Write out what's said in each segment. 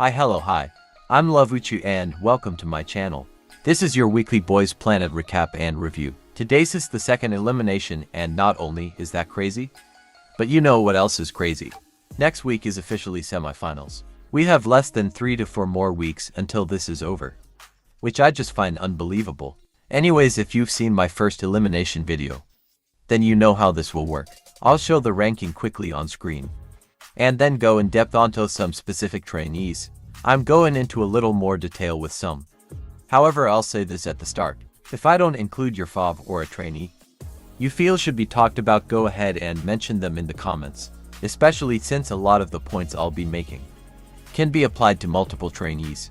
Hi. I'm LOVE and welcome to my channel. This is your weekly Boys Planet recap and review. Today's is the second elimination, and not only is that crazy, but you know what else is crazy. Next week is officially semifinals. We have less than 3 to 4 more weeks until this is over, which I just find unbelievable. Anyways, if you've seen my first elimination video, then you know how this will work. I'll show the ranking quickly on screen, and then go in depth onto some specific trainees. I'm going into a little more detail with some. However, I'll say this at the start. If I don't include your FOV or a trainee you feel should be talked about, go ahead and mention them in the comments, especially since a lot of the points I'll be making can be applied to multiple trainees.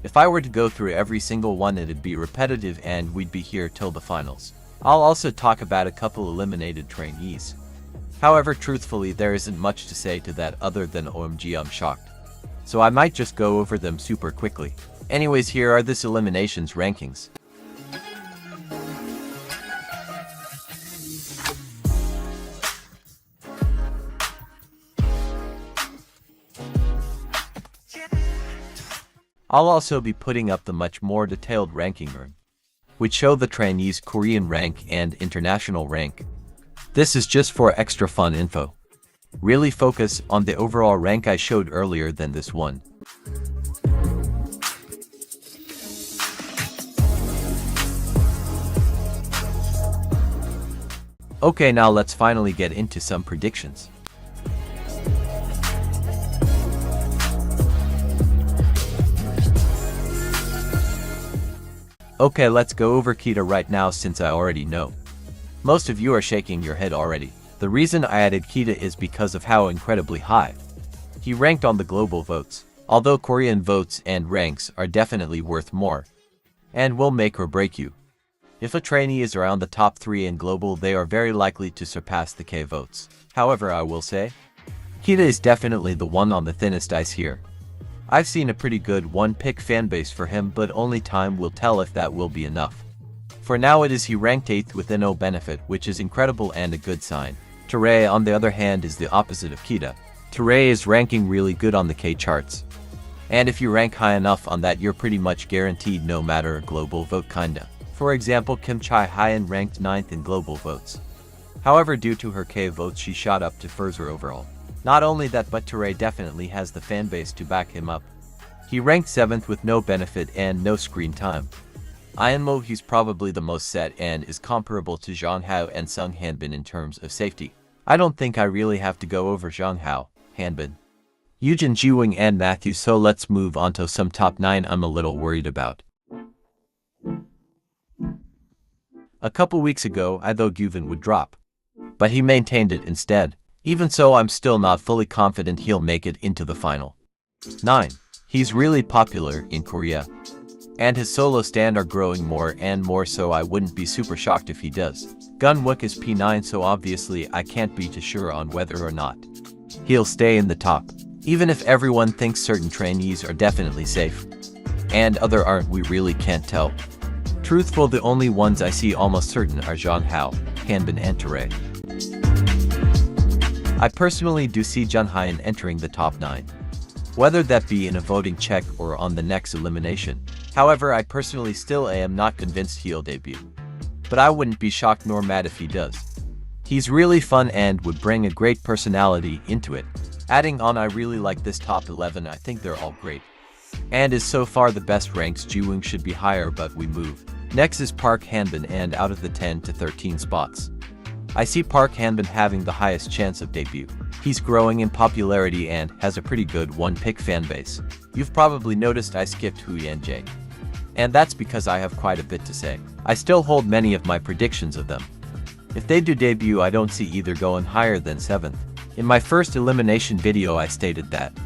If I were to go through every single one, it'd be repetitive and we'd be here till the finals. I'll also talk about a couple eliminated trainees. However, truthfully, there isn't much to say to that other than OMG I'm shocked. So I might just go over them super quickly. Anyways, here are this eliminations rankings. I'll also be putting up the much more detailed ranking room, which show the trainees' Korean rank and international rank. This is just for extra fun info. Really focus on the overall rank I showed earlier than this one. Okay, now let's finally get into some predictions. Okay, let's go over Keita right now since I already know. Most of you are shaking your head already. The reason I added Keita is because of how incredibly high he ranked on the global votes. Although Korean votes and ranks are definitely worth more and will make or break you. If a trainee is around the top 3 in global, they are very likely to surpass the K votes. However, I will say, Keita is definitely the one on the thinnest ice here. I've seen a pretty good one-pick fanbase for him, but only time will tell if that will be enough. For now it is he ranked 8th with no benefit, which is incredible and a good sign. Tarae, on the other hand, is the opposite of Keita. Tarae is ranking really good on the K charts. And if you rank high enough on that, you're pretty much guaranteed no matter global vote kinda. For example, Kim Chae-hyun ranked 9th in global votes. However, due to her K votes, she shot up to further overall. Not only that, but Tarae definitely has the fanbase to back him up. He ranked 7th with no benefit and no screen time. INMO, he's probably the most set and is comparable to Jeonghao and Sung Hanbin in terms of safety. I don't think I really have to go over Jeonghao, Hanbin, Yoonjun, Jiwoong and Matthew, so let's move on to some top 9 I'm a little worried about. A couple weeks ago I thought Gyuvin would drop, but he maintained it instead. Even so, I'm still not fully confident he'll make it into the final. 9. He's really popular in Korea, and his solo stand are growing more and more, so I wouldn't be super shocked if he does. Gunwook is P9, so obviously I can't be too sure on whether or not he'll stay in the top. Even if everyone thinks certain trainees are definitely safe, and other aren't, we really can't tell. Truthful, the only ones I see almost certain are Jeonghao, Hanbin and Tarae. I personally do see Jeonhyun entering the top 9, whether that be in a voting check or on the next elimination. However, I personally still am not convinced he'll debut, but I wouldn't be shocked nor mad if he does. He's really fun and would bring a great personality into it. Adding on, I really like this top 11, I think they're all great, and is so far the best ranks. Jiwoong should be higher, but we move. Next is Park Hanbin, and out of the 10 to 13 spots, I see Park Hanbin having the highest chance of debut. He's growing in popularity and has a pretty good one-pick fanbase. You've probably noticed I skipped Hyunjae, and that's because I have quite a bit to say. I still hold many of my predictions of them. If they do debut, I don't see either going higher than 7th. In my first elimination video I stated that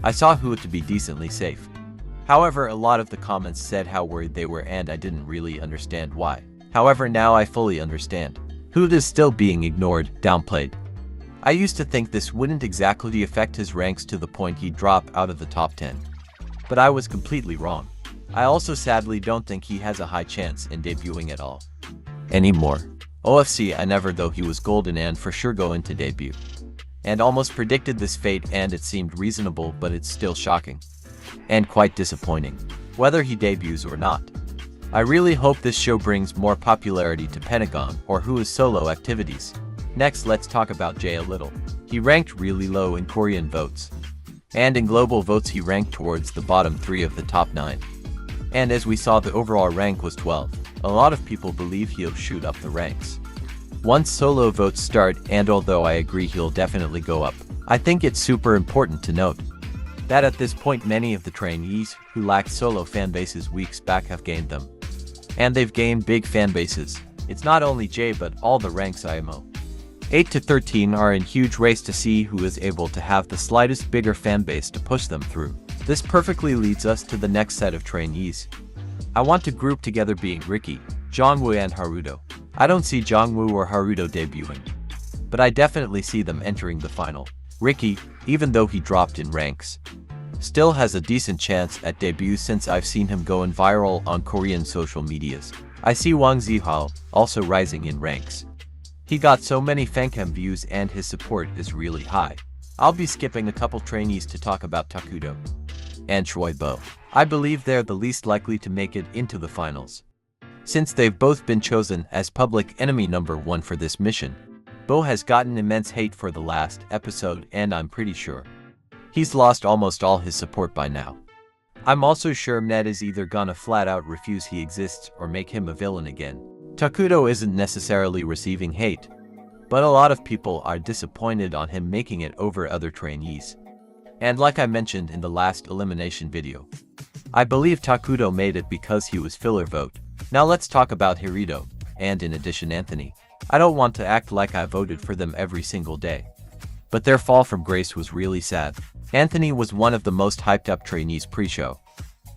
I saw Hoo to be decently safe. However, a lot of the comments said how worried they were, and I didn't really understand why. However, now I fully understand. Hoot is still being ignored, downplayed. I used to think this wouldn't exactly affect his ranks to the point he'd drop out of the top 10. But I was completely wrong. I also sadly don't think he has a high chance in debuting at all anymore. OFC, I never thought he was golden and for sure going to debut. And almost predicted this fate, and it seemed reasonable, but it's still shocking. and quite disappointing, whether he debuts or not. I really hope this show brings more popularity to Pentagon or WHO's solo activities. Next, let's talk about Jae a little. He ranked really low in Korean votes. And in global votes he ranked towards the bottom 3 of the top 9. And as we saw, the overall rank was 12. A lot of people believe he'll shoot up the ranks once solo votes start, and although I agree he'll definitely go up, I think it's super important to note that at this point many of the trainees who lacked solo fanbases weeks back have gained them. And they've gained big fanbases. It's not only Jae but all the ranks IMO. 8 to 13 are in huge race to see who is able to have the slightest bigger fanbase to push them through. This perfectly leads us to the next set of trainees. I want to group together being Ricky, Jongwoo and Haruto. I don't see Jongwoo or Haruto debuting, but I definitely see them entering the final. Ricky, even though he dropped in ranks, still has a decent chance at debut since I've seen him going viral on Korean social medias. I see Wang Zihao also rising in ranks. He got so many fancam views and his support is really high. I'll be skipping a couple trainees to talk about Takudo and Choi Bo. I believe they're the least likely to make it into the finals, since they've both been chosen as public enemy number 1 for this mission. Bo has gotten immense hate for the last episode, and I'm pretty sure he's lost almost all his support by now. I'm also sure Ned is either gonna flat out refuse he exists or make him a villain again. Takudo isn't necessarily receiving hate, but a lot of people are disappointed on him making it over other trainees. And like I mentioned in the last elimination video, I believe Takudo made it because he was filler vote. Now let's talk about Hirito, and in addition Anthony. I don't want to act like I voted for them every single day, but their fall from grace was really sad. Anthony was one of the most hyped up trainees pre-show.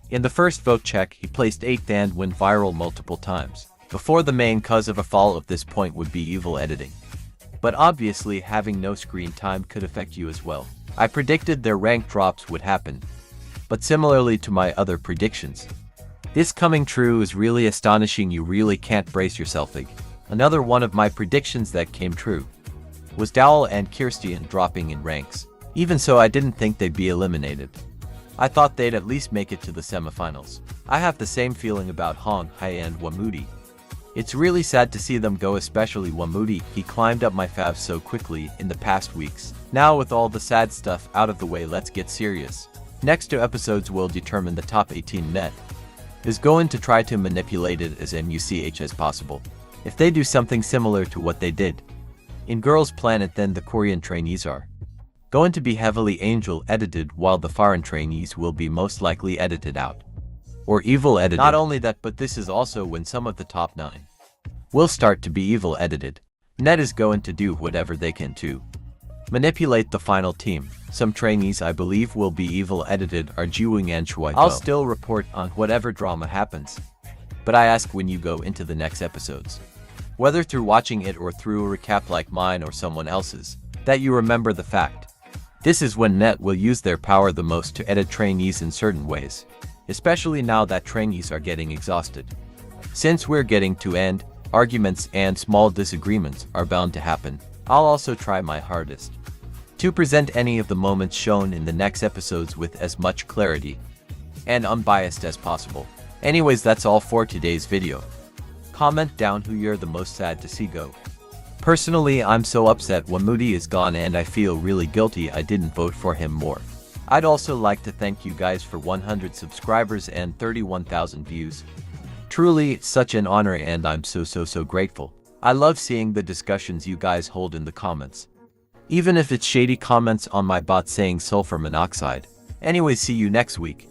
In the first vote check he placed 8th and went viral multiple times. Before the main cause of a fall of this point would be evil editing. But obviously having no screen time could affect you as well. I predicted their rank drops would happen, but similarly to my other predictions, this coming true is really astonishing. You really can't brace yourself. Another one of my predictions that came true was Dowell and Kirstian dropping in ranks. Even so, I didn't think they'd be eliminated. I thought they'd at least make it to the semifinals. I have the same feeling about Hong Hae and Wamudi. It's really sad to see them go, especially Wamudi. He climbed up my fav so quickly in the past weeks. Now with all the sad stuff out of the way, let's get serious. Next 2 episodes will determine the top 18 net is going to try to manipulate it as much as possible. If they do something similar to what they did in Girls Planet, then the Korean trainees are going to be heavily angel edited, while the foreign trainees will be most likely edited out or evil edited. Not only that, but this is also when some of the top 9 will start to be evil edited. Net is going to do whatever they can to manipulate the final team. Some trainees I believe will be evil edited are Jiwoong and Choi Bo. I'll still report on whatever drama happens, but I ask when you go into the next episodes, whether through watching it or through a recap like mine or someone else's, that you remember the fact. This is when Net will use their power the most to edit trainees in certain ways, especially now that trainees are getting exhausted. Since we're getting to end, arguments and small disagreements are bound to happen. I'll also try my hardest to present any of the moments shown in the next episodes with as much clarity and unbiased as possible. Anyways, that's all for today's video. Comment down who you're the most sad to see go. Personally, I'm so upset Wamudi is gone and I feel really guilty I didn't vote for him more. I'd also like to thank you guys for 100 subscribers and 31,000 views. Truly, such an honor, and I'm so grateful. I love seeing the discussions you guys hold in the comments, even if it's shady comments on my bot saying sulfur monoxide. Anyways, see you next week.